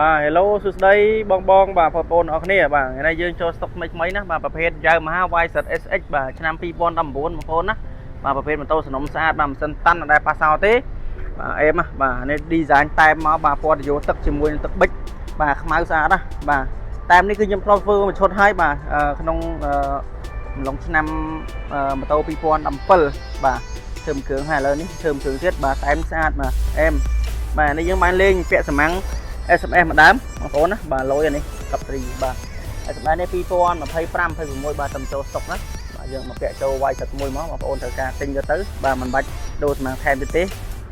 Hello សួស្តីបងបាទបងប្អូនអរគ្នាបាទថ្ងៃនេះយើងចូលស្តុកថ្មីណាបាទប្រភេទយ៉ាវម៉ាហា YZSX បាទឆ្នាំ2019បងប្អូនណាបាទប្រភេទម៉ូតូសំណុំស្អាតបាទម៉ាស៊ីនតាន់អត់ដែលប៉ះសោទេបាទអេមបាទនេះ design តែមមកបាទពណ៌យោទឹកជាមួយនឹងទឹកប៊ិចបាទខ្មៅស្អាតណាបាទតែមនេះគឺខ្ញុំធ្លាប់ធ្វើមួយឈុតហើយបាទក្នុងអំឡុងឆ្នាំម៉ូតូ2017បាទធ្វើគ្រឿងហើយឥឡូវនេះធ្វើគ្រឿងទៀតបាទតែមស្អាតបាទអេមបាទនេះយើងបានលេងពាក់សម្ាំងSMS ម្ដងបងប្អូនណាបាទលុយអានេះកັບត្រីបាទ SMS នេះ2025 26បាទតាមចូលស្តុកណាបាទយើងមកពាក់ចូល Y71 មកបងប្អូនត្រូវការទិញយកទៅបាទមិនបាច់ដូរស្មាថែមទេ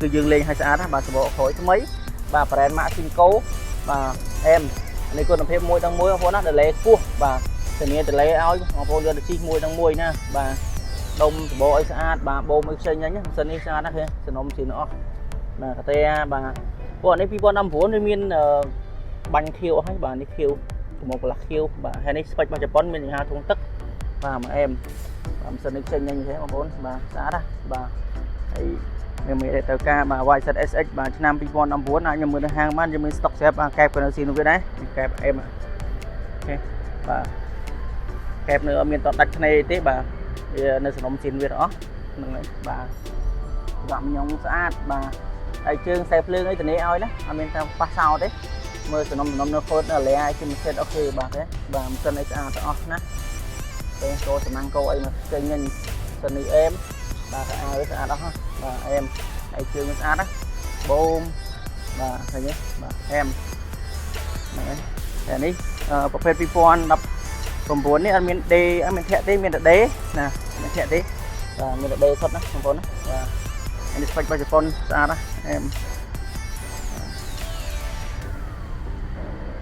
គឺយើងលេងឲ្យស្អាតណាបាទសបកក្រោយថ្មីបាទ brand Maximco បាទអេមនេះគុណភាពមួយដល់មួយបងប្អូនណា delay ខ្ពស់បាទធានា delay ឲ្យបងប្អូនយកទៅជិះមួយដល់មួយណាបាទដុំសបកឲ្យស្អាតបាទបូមឲ្យខ្ចីញ៉ាញ់ម៉ាស៊ីននេះស្អាតណាស់ឃើញសំណុំជិះអស់បាទកាទេបាទពួកនេះ2019នេះមានបាញ់ខៀវហើយបាទនេះខៀវមកកន្លះខៀវបាទហើយនេះស្ពេចរបស់ជប៉ុនមានយ៉ាងធុងទឹកបាទមួយអែមបាទម៉ាស៊ីននេះផ្សេងញ៉ាញ់ទេបងប្អូនបាទស្អាតណាបាទហើយមានត្រូវការបាទ YZSX បាទឆ្នាំ2019អាចខ្ញុំមើលនៅហាងបានយើងមានស្តុកស្រាប់បាទកែបក៏នៅស៊ីនោះវាដែរកែបអែមអូខេបាទកែបនៅអត់មានតដាច់ភ្នែកទេបាទវានៅសំណុំស៊ីនវាអស់ហ្នឹងហើយបាទដាក់ញងស្អាតបាទហើយជើងខ្សែភ្លើងអីធានាឲ្យណាអត់មានថាប៉ះសោទេមើលសំណុំនៅហ្វូតនៅលាឲ្យជិះម៉ាស៊ីនអូខេបាទទេបាទម៉ាស៊ីនឲ្យស្អាតទាំងអស់ណាពេលកោសំណាំងកោអីមកចេញញ៉ាំសិននេះអេមបាទស្អាតស្អាតអស់បាទអេមហើយជើងស្អាតណាបូមបាទឃើញទេបាទអេមហ្នឹងហើយតែនេះប្រភេទ2019នេះអត់មានដេអត់មានធាក់ទេមានតែដេណាមានធាក់ទេបាទមានតែដេសុទ្ធណាបងប្អូនណាបាទនេះស្ពេចរបស់ជប៉ុនស្អាតណាអេម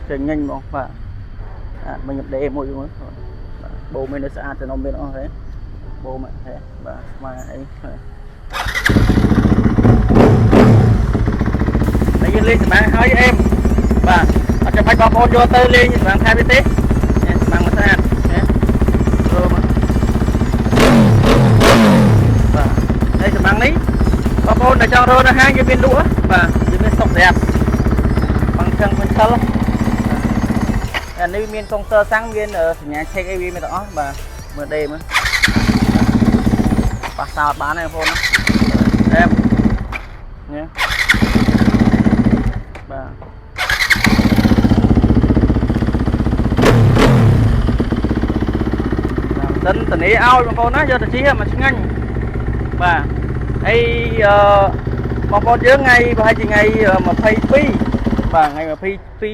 ចេញញញបងបាទមិញដេមួយមើលបាទបូមមានស្អាតទៅនំមានអស់ទេបូមហេបាទស្មាអីតែយើងលេងសម្បាំងហើយអេមបាទអត់ចាំបាច់បងប្អូនយកទៅលេងសម្បាំងថែមទេសម្បាំងស្អាតណាព្រោះបាទហើយសម្បាំងនេះបងប្អូនដែលចង់រកនៅហាងយើងមានលក់បាទយើងមានស្តុកស្រាប់bằng chân bên khâuនេះមានកុងទ័រសាំងមានសញ្ញាឆែកអីវាមានទាំងអស់បាទមើលដេមើលប៉ះសោតបានទេបងប្អូនណាអេមនេះបាទសិនតនីឲ្យបងប្អូនណាយកទៅជិះមកឆ្ងាញ់បាទហើយបងប្អូនយើងថ្ងៃប្រហែលជាថ្ងៃ22បាទថ្ងៃ22